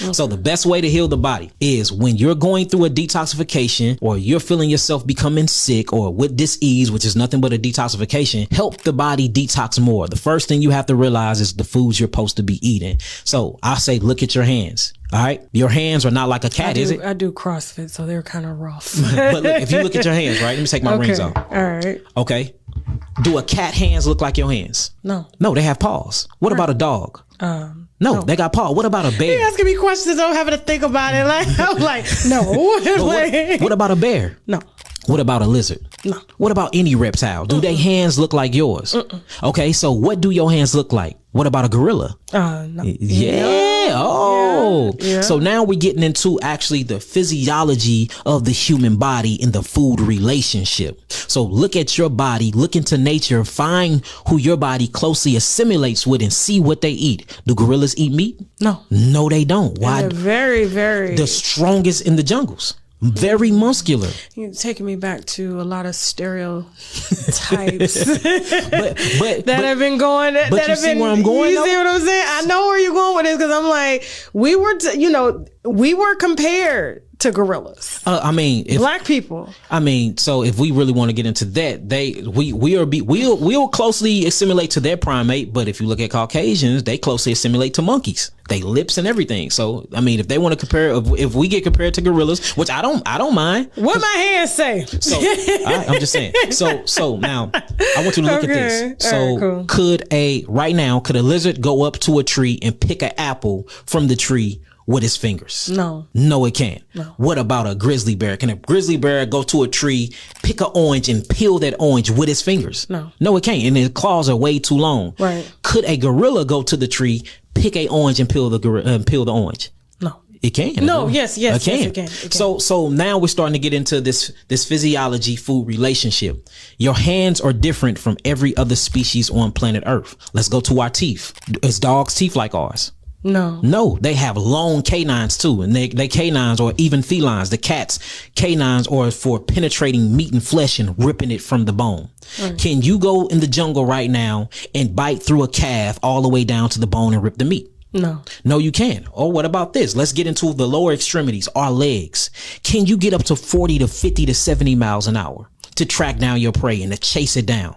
Okay. So the best way to heal the body is when you're going through a detoxification or you're feeling yourself becoming sick or with dis-ease, which is nothing but a detoxification, help the body detox more. The first thing you have to realize is the foods you're supposed to be eating. So I say, look at your hands. All right. Your hands are not like a cat, is it? I do CrossFit, so they're kind of rough. But look, if you look at your hands, right? Let me take my rings off. All right. Okay. Do a cat hands look like your hands? No. No, they have paws. What about a dog? No, they got paws. What about a bear? You're asking me questions. I'm having to think about it. Like, I'm like, no. What about a bear? No. What about a lizard? No. What about any reptile? Do their hands look like yours? Okay, so what do your hands look like? What about a gorilla? No. Yeah. Oh. Yeah. So now we're getting into actually the physiology of the human body in the food relationship. So look at your body, look into nature, find who your body closely assimilates with and see what they eat. Do gorillas eat meat? No. No, they don't. Why? They're very, very... The strongest in the jungles. Very muscular. You're taking me back to a lot of stereotypes that have been going. But that you have see been, where I'm going? You see what I'm saying? I know where you're going with this because I'm like, we were compared to gorillas. Black people. So if we really want to get into that, we'll closely assimilate to their primate. But if you look at Caucasians, they closely assimilate to monkeys. They lips and everything. So if they want to compare, if we get compared to gorillas, which I don't mind. What my hands say. So I'm just saying. So now I want you to look at this. So cool. Could a lizard go up to a tree and pick an apple from the tree with his fingers? No, it can't. No. What about a grizzly bear? Can a grizzly bear go to a tree, pick an orange and peel that orange with his fingers? No, it can't. And his claws are way too long. Right. Could a gorilla go to the tree, pick a orange and peel the orange? No. It can. No, yes, it can. It can. So now we're starting to get into this physiology food relationship. Your hands are different from every other species on planet Earth. Let's go to our teeth. Is dogs' teeth like ours? No, they have long canines too, and they canines, or even felines, the cats' canines are for penetrating meat and flesh and ripping it from the bone. Right. Can you go in the jungle right now and bite through a calf all the way down to the bone and rip the meat? No, you can't. Or what about this? Let's get into the lower extremities, our legs. Can you get up to 40 to 50 to 70 miles an hour to track down your prey and to chase it down?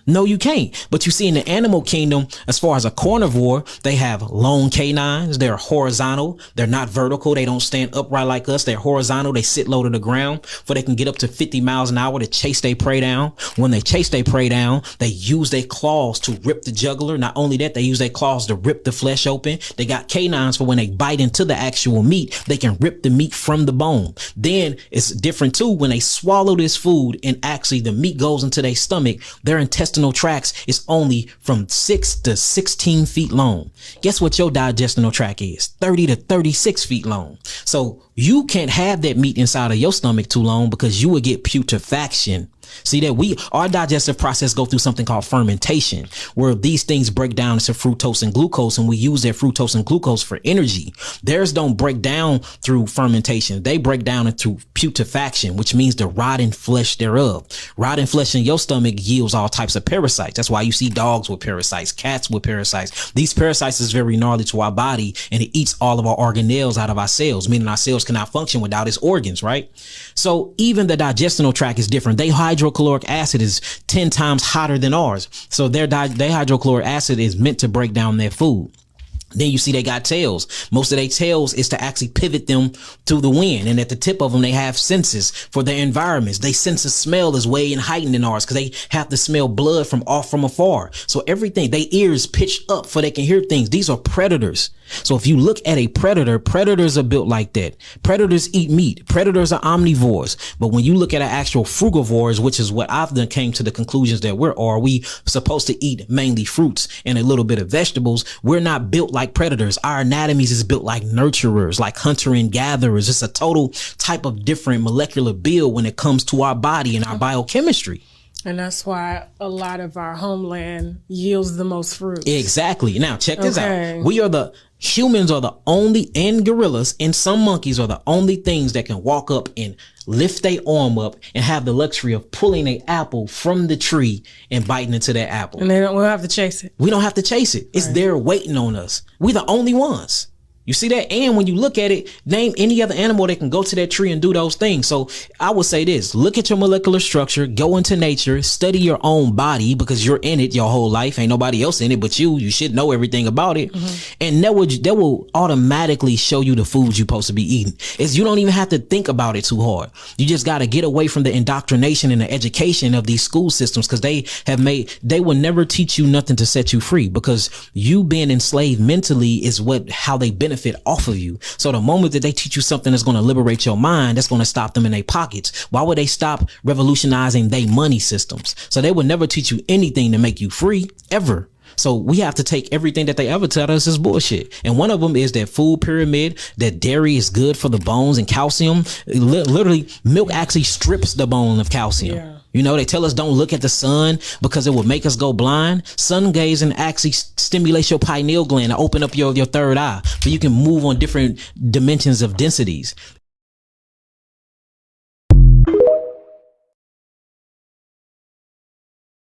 No, you can't. But you see in the animal kingdom, as far as a carnivore, they have long canines. They're horizontal. They're not vertical. They don't stand upright like us. They're horizontal. They sit low to the ground, for they can get up to 50 miles an hour to chase their prey down. When they chase their prey down, they use their claws to rip the jugular. Not only that, they use their claws to rip the flesh open. They got canines for when they bite into the actual meat, they can rip the meat from the bone. Then it's different too. When they swallow this food and actually the meat goes into their stomach, their intestinal tracts is only from 6 to 16 feet long. Guess what your digestional tract is? 30 to 36 feet long. So you can't have that meat inside of your stomach too long because you will get putrefaction. See that our digestive process go through something called fermentation, where these things break down into fructose and glucose, and we use that fructose and glucose for energy. Theirs don't break down through fermentation. They break down into putrefaction, which means the rotting flesh thereof. Rotting flesh in your stomach yields all types of parasites. That's why you see dogs with parasites, cats with parasites. These parasites is very gnarly to our body, and it eats all of our organelles out of our cells, meaning our cells cannot function without its organs, right? So even the digestional tract is different. Hydrochloric acid is 10 times hotter than ours. So their hydrochloric acid is meant to break down their food. Then you see they got tails. Most of their tails is to actually pivot them through the wind. And at the tip of them, they have senses for their environments. They sense of smell is way heightened in ours because they have to smell blood from afar. So everything, their ears pitch up for they can hear things. These are predators. So if you look at a predator, predators are built like that. Predators eat meat. Predators are omnivores. But when you look at an actual frugivores, which is what I've done came to the conclusions that we supposed to eat mainly fruits and a little bit of vegetables. We're not built like predators. Our anatomies is built like nurturers, like hunter and gatherers. It's a total type of different molecular build when it comes to our body and our biochemistry. And that's why a lot of our homeland yields the most fruit. Exactly. Now, check this out. Humans are the only, and gorillas and some monkeys are the only things that can walk up and lift their arm up and have the luxury of pulling an apple from the tree and biting into that apple. And we'll have to chase it. We don't have to chase it. It's there waiting on us. We're the only ones. You see that? And when you look at it, name any other animal that can go to that tree and do those things. So I would say this, look at your molecular structure, go into nature, study your own body because you're in it your whole life. Ain't nobody else in it but you. You should know everything about it. And that will automatically show you the foods you're supposed to be eating. You don't even have to think about it too hard. You just got to get away from the indoctrination and the education of these school systems because they will never teach you nothing to set you free because you being enslaved mentally is how they benefit off of you. So the moment that they teach you something that's going to liberate your mind, that's going to stop them in their pockets. Why would they stop revolutionizing their money systems? So they would never teach you anything to make you free ever. So we have to take everything that they ever tell us is bullshit. And one of them is that food pyramid, that dairy is good for the bones and calcium. Literally, milk actually strips the bone of calcium. Yeah. You know, they tell us don't look at the sun because it will make us go blind. Sun gazing actually stimulates your pineal gland to open up your third eye so you can move on different dimensions of densities.